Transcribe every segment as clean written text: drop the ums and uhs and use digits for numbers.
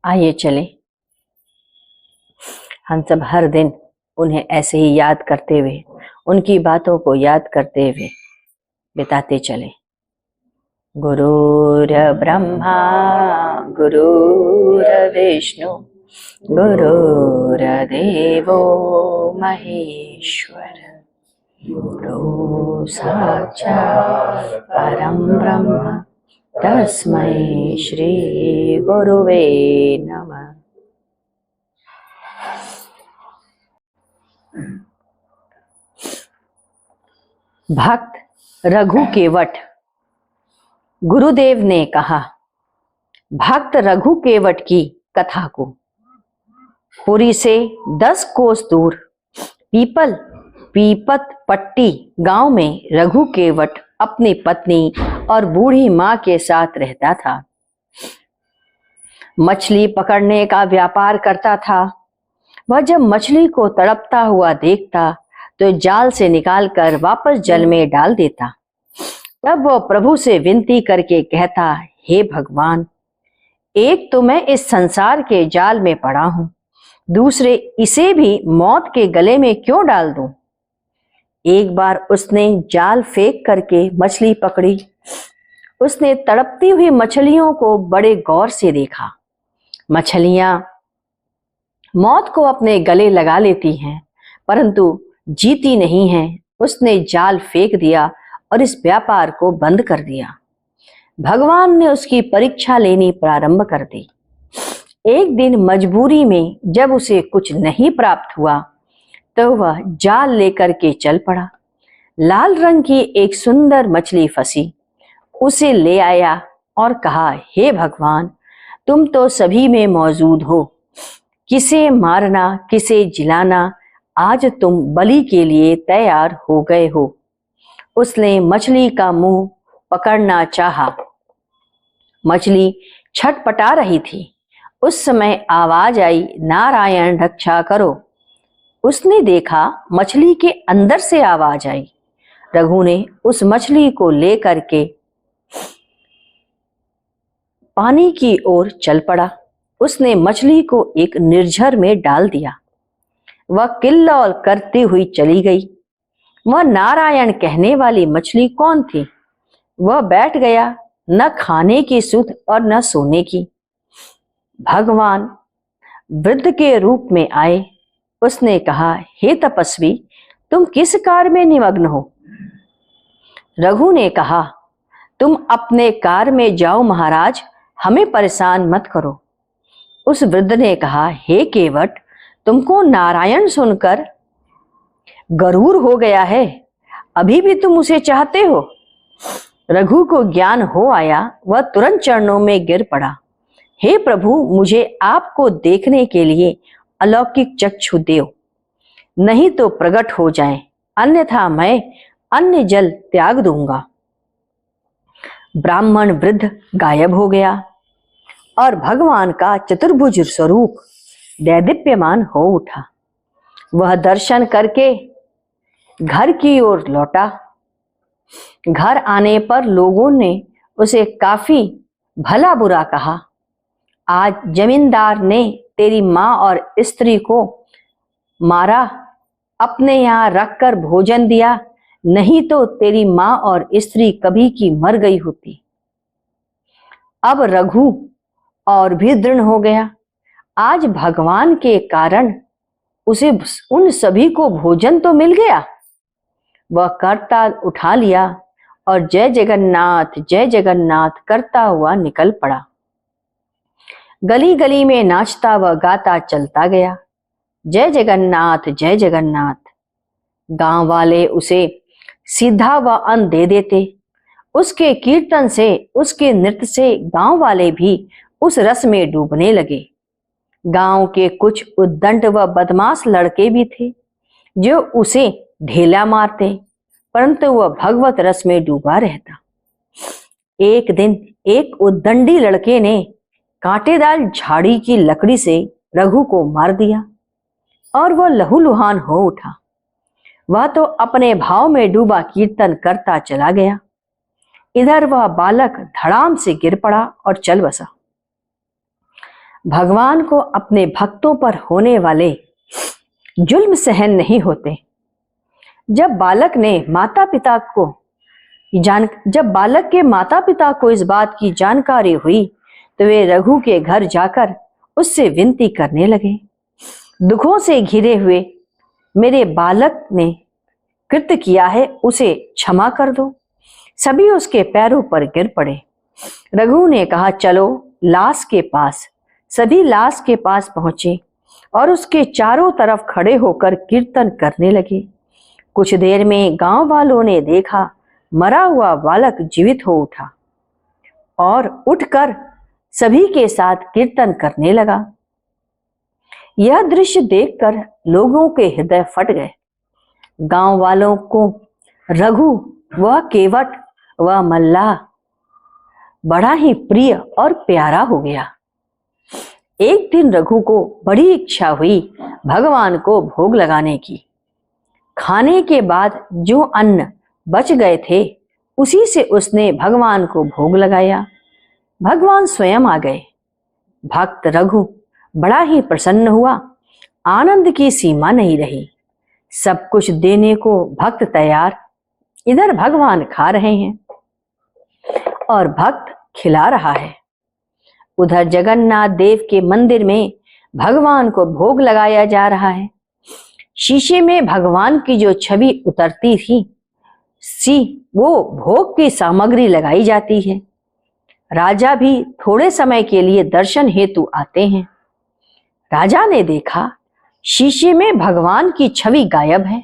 आइए चले, हम सब हर दिन उन्हें ऐसे ही याद करते हुए, उनकी बातों को याद करते हुए बिताते चले। गुरुर्ब्रह्मा गुरुर्विष्णु गुरुर्देवो महेश्वर, गुरु साक्षात् परं ब्रह्म तस्मै श्री गुरुवे नमः। भक्त रघु केवट। गुरुदेव ने कहा, भक्त रघु केवट की कथा को। पुरी से 10 कोस दूर पीपत पट्टी गांव में रघु केवट अपनी पत्नी और बूढ़ी मां के साथ रहता था। मछली पकड़ने का व्यापार करता था। वह जब मछली को तड़पता हुआ देखता तो जाल से निकालकर वापस जल में डाल देता। तब वह प्रभु से विनती करके कहता, हे भगवान, एक तो मैं इस संसार के जाल में पड़ा हूं, दूसरे इसे भी मौत के गले में क्यों डाल दूं? एक बार उसने जाल फेंक करके मछली पकड़ी। उसने तड़पती हुई मछलियों को बड़े गौर से देखा। मछलियां मौत को अपने गले लगा लेती हैं, परंतु जीती नहीं हैं। उसने जाल फेंक दिया और इस व्यापार को बंद कर दिया। भगवान ने उसकी परीक्षा लेनी प्रारंभ कर दी। एक दिन मजबूरी में जब उसे कुछ नहीं प्राप्त हुआ तो वह जाल लेकर के चल पड़ा। लाल रंग की एक सुंदर मछली फंसी। उसे ले आया और कहा, हे भगवान, तुम तो सभी में मौजूद हो। किसे मारना, किसे जिलाना, आज तुम बलि के लिए तैयार हो गए हो। उसने मछली का मुंह पकड़ना चाहा। मछली छटपटा रही थी। उस समय आवाज आई, नारायण रक्षा करो। उसने देखा मछली के अंदर से आवाज आई। रघु ने उस मछली को लेकर के पानी की ओर चल पड़ा। उसने मछली को एक निर्झर में डाल दिया। वह किल्लौल करती हुई चली गई। वह नारायण कहने वाली मछली कौन थी? वह बैठ गया, न खाने की सुध और न सोने की। भगवान वृद्ध के रूप में आए। उसने कहा, हे तपस्वी, तुम किस कार्य में निमग्न हो? रघु ने कहा, तुम अपने कार्य में जाओ महाराज, हमें परेशान मत करो। उस वृद्ध ने कहा, हे केवट, तुमको नारायण सुनकर गरूर हो गया है, अभी भी तुम उसे चाहते हो? रघु को ज्ञान हो आया। वह तुरंत चरणों में गिर पड़ा। हे प्रभु, मुझे आपको देखने के लिए अलौकिक चक्षु देओ, नहीं तो प्रकट हो जाएं, अन्यथा मैं अन्य जल त्याग दूंगा। ब्राह्मण वृद्ध गायब हो गया और भगवान का चतुर्भुज स्वरूप दैदीप्यमान हो उठा। वह दर्शन करके घर की ओर लौटा। घर आने पर लोगों ने उसे काफी भला बुरा कहा। आज जमींदार ने तेरी मां और स्त्री को मारा, अपने यहां रखकर भोजन दिया, नहीं तो तेरी मां और स्त्री कभी की मर गई होती। अब रघु और भी दृढ़ हो गया। आज भगवान के कारण उसे उन सभी को भोजन तो मिल गया। वह करता उठा लिया और जय जगन्नाथ करता हुआ निकल पड़ा। गली गली में नाचता व गाता चलता गया, जय जगन्नाथ जय जगन्नाथ। गांव वाले उसे सीधा व अन्न दे देते। उसके कीर्तन से, उसके नृत्य से गांव वाले भी उस रस में डूबने लगे। गांव के कुछ उद्दंड व बदमाश लड़के भी थे जो उसे ढेला मारते, परंतु वह भगवत रस में डूबा रहता। एक दिन एक उद्दंडी लड़के ने कांटेदार झाड़ी की लकड़ी से रघु को मार दिया और वह लहूलुहान हो उठा। वह तो अपने भाव में डूबा कीर्तन करता चला गया। इधर वह बालक धड़ाम से गिर पड़ा और चल बसा। भगवान को अपने भक्तों पर होने वाले जुल्म सहन नहीं होते। जब बालक के माता पिता को इस बात की जानकारी हुई तो वे रघु के घर जाकर उससे विनती करने लगे, दुखों से घिरे हुए मेरे बालक ने कृत्य किया है, उसे क्षमा कर दो। सभी उसके पैरों पर गिर पड़े। रघु ने कहा, चलो लाश के पास। सभी लाश के पास पहुंचे और उसके चारों तरफ खड़े होकर कीर्तन करने लगे। कुछ देर में गांव वालों ने देखा मरा हुआ बालक जीवित हो उठा और उठकर सभी के साथ कीर्तन करने लगा। यह दृश्य देखकर लोगों के हृदय फट गए। गांव वालों को रघु व केवट व मल्लाह बड़ा ही प्रिय और प्यारा हो गया। एक दिन रघु को बड़ी इच्छा हुई भगवान को भोग लगाने की। खाने के बाद जो अन्न बच गए थे उसी से उसने भगवान को भोग लगाया। भगवान स्वयं आ गए। भक्त रघु बड़ा ही प्रसन्न हुआ। आनंद की सीमा नहीं रही। सब कुछ देने को भक्त तैयार। इधर भगवान खा रहे हैं और भक्त खिला रहा है। उधर जगन्नाथ देव के मंदिर में भगवान को भोग लगाया जा रहा है। शीशे में भगवान की जो छवि उतरती थी वो भोग की सामग्री लगाई जाती है। राजा भी थोड़े समय के लिए दर्शन हेतु आते हैं। राजा ने देखा शीशे में भगवान की छवि गायब है।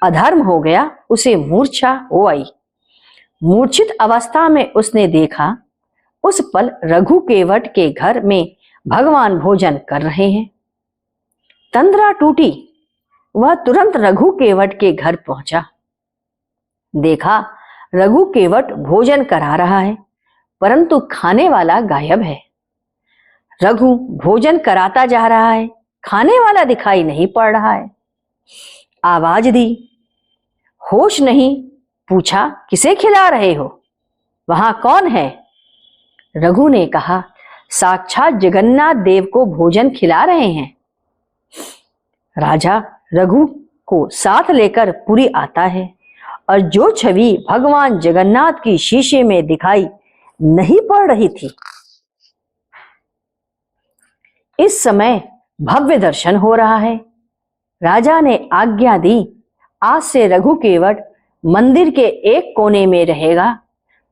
अधर्म हो गया, उसे मूर्छा हो आई। मूर्छित अवस्था में उसने देखा उस पल रघु केवट के घर में भगवान भोजन कर रहे हैं। तंद्रा टूटी। वह तुरंत रघु केवट के घर पहुंचा। देखा रघु केवट भोजन करा रहा है परंतु खाने वाला गायब है। रघु भोजन कराता जा रहा है, खाने वाला दिखाई नहीं पड़ रहा है। आवाज दी, होश नहीं। पूछा, किसे खिला रहे हो? वहां कौन है? रघु ने कहा, साक्षात जगन्नाथ देव को भोजन खिला रहे हैं। राजा रघु को साथ लेकर पुरी आता है और जो छवि भगवान जगन्नाथ की शीशे में दिखाई नहीं पड़ रही थी, इस समय भव्य दर्शन हो रहा है। राजा ने आज्ञा दी, आज से रघु केवट मंदिर के एक कोने में रहेगा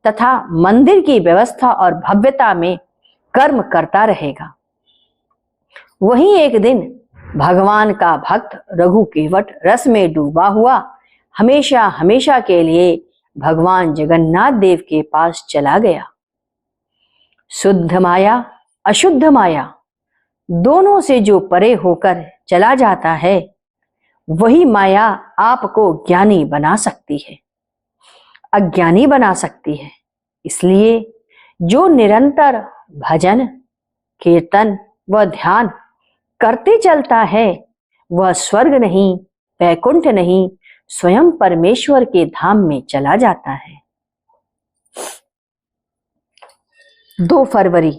तथा मंदिर की व्यवस्था और भव्यता में कर्म करता रहेगा। वहीं एक दिन भगवान का भक्त रघु केवट रस में डूबा हुआ हमेशा हमेशा के लिए भगवान जगन्नाथ देव के पास चला गया। शुद्ध माया अशुद्ध माया दोनों से जो परे होकर चला जाता है वही माया आपको ज्ञानी बना सकती है, अज्ञानी बना सकती है। इसलिए जो निरंतर भजन कीर्तन व ध्यान करते चलता है वह स्वर्ग नहीं, वैकुंठ नहीं, स्वयं परमेश्वर के धाम में चला जाता है। 2 फरवरी।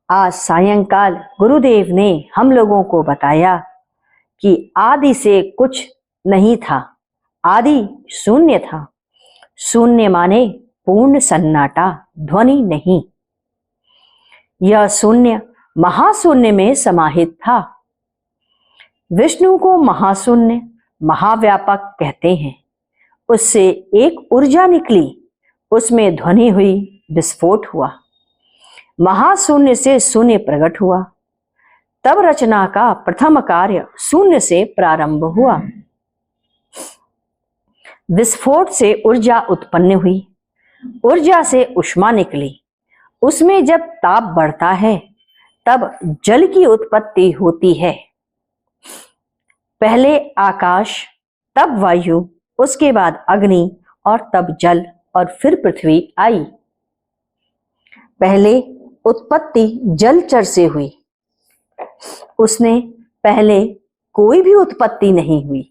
आज सायंकाल गुरुदेव ने हम लोगों को बताया कि आदि से कुछ नहीं था, आदि शून्य था। शून्य माने पूर्ण सन्नाटा, ध्वनि नहीं। यह शून्य महाशून्य में समाहित था। विष्णु को महाशून्य महाव्यापक कहते हैं। उससे एक ऊर्जा निकली, उसमें ध्वनि हुई, विस्फोट हुआ। महाशून्य से शून्य प्रकट हुआ। तब रचना का प्रथम कार्य शून्य से प्रारंभ हुआ। विस्फोट से ऊर्जा उत्पन्न हुई, ऊर्जा से ऊष्मा निकली। उसमें जब ताप बढ़ता है तब जल की उत्पत्ति होती है। पहले आकाश, तब वायु, उसके बाद अग्नि और तब जल और फिर पृथ्वी आई। पहले उत्पत्ति जलचर से हुई। उसने पहले कोई भी उत्पत्ति नहीं हुई।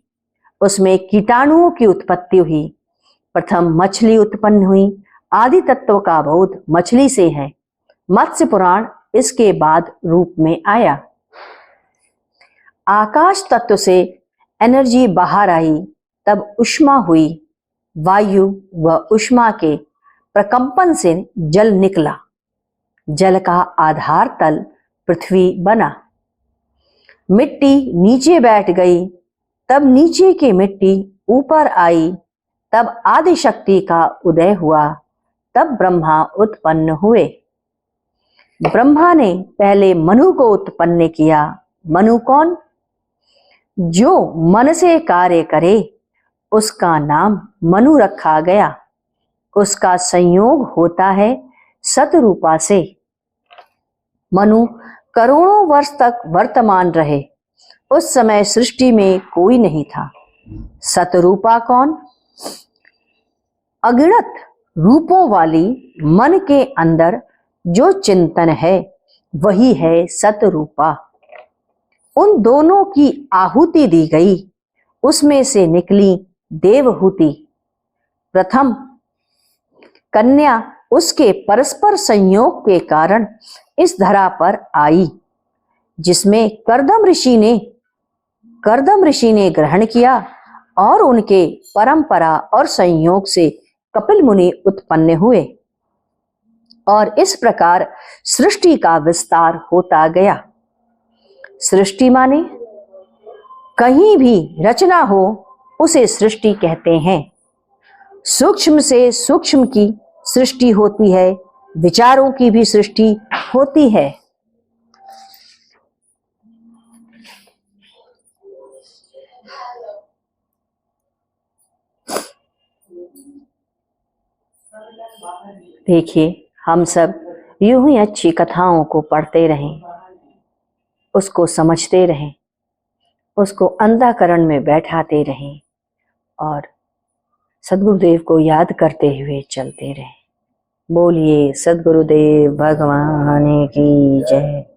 उसमें कीटाणुओं की उत्पत्ति हुई। प्रथम मछली उत्पन्न हुई। आदि तत्व का बोध मछली से है। मत्स्य पुराण इसके बाद रूप में आया। आकाश तत्व से एनर्जी बाहर आई, तब उष्मा हुई। वायु व उष्मा के प्रकंपन से जल निकला। जल का आधार तल पृथ्वी बना। मिट्टी नीचे बैठ गई, तब नीचे की मिट्टी ऊपर आई। तब आदि शक्ति का उदय हुआ। तब ब्रह्मा उत्पन्न हुए। ब्रह्मा ने पहले मनु को उत्पन्न किया। मनु कौन? जो मन से कार्य करे उसका नाम मनु रखा गया। उसका संयोग होता है सतरूपा से। मनु करोड़ों वर्ष तक वर्तमान रहे। उस समय सृष्टि में कोई नहीं था। सतरूपा कौन? अगिनत रूपों वाली मन के अंदर जो चिंतन है वही है सतरूपा। उन दोनों की आहुति दी गई, उसमें से निकली देवहूति। प्रथम कन्या उसके परस्पर संयोग के कारण इस धरा पर आई, जिसमें कर्दम ऋषि ने ग्रहण किया और उनके परंपरा और संयोग से कपिल मुनि उत्पन्न हुए और इस प्रकार सृष्टि का विस्तार होता गया। सृष्टि माने कहीं भी रचना हो उसे सृष्टि कहते हैं। सूक्ष्म से सूक्ष्म की सृष्टि होती है, विचारों की भी सृष्टि होती है। देखिए, हम सब यूं ही अच्छी कथाओं को पढ़ते रहें, उसको समझते रहें, उसको अंतःकरण में बैठाते रहें और सद्गुरुदेव को याद करते हुए चलते रहें। बोलिए सद्गुरुदेव भगवान की जय।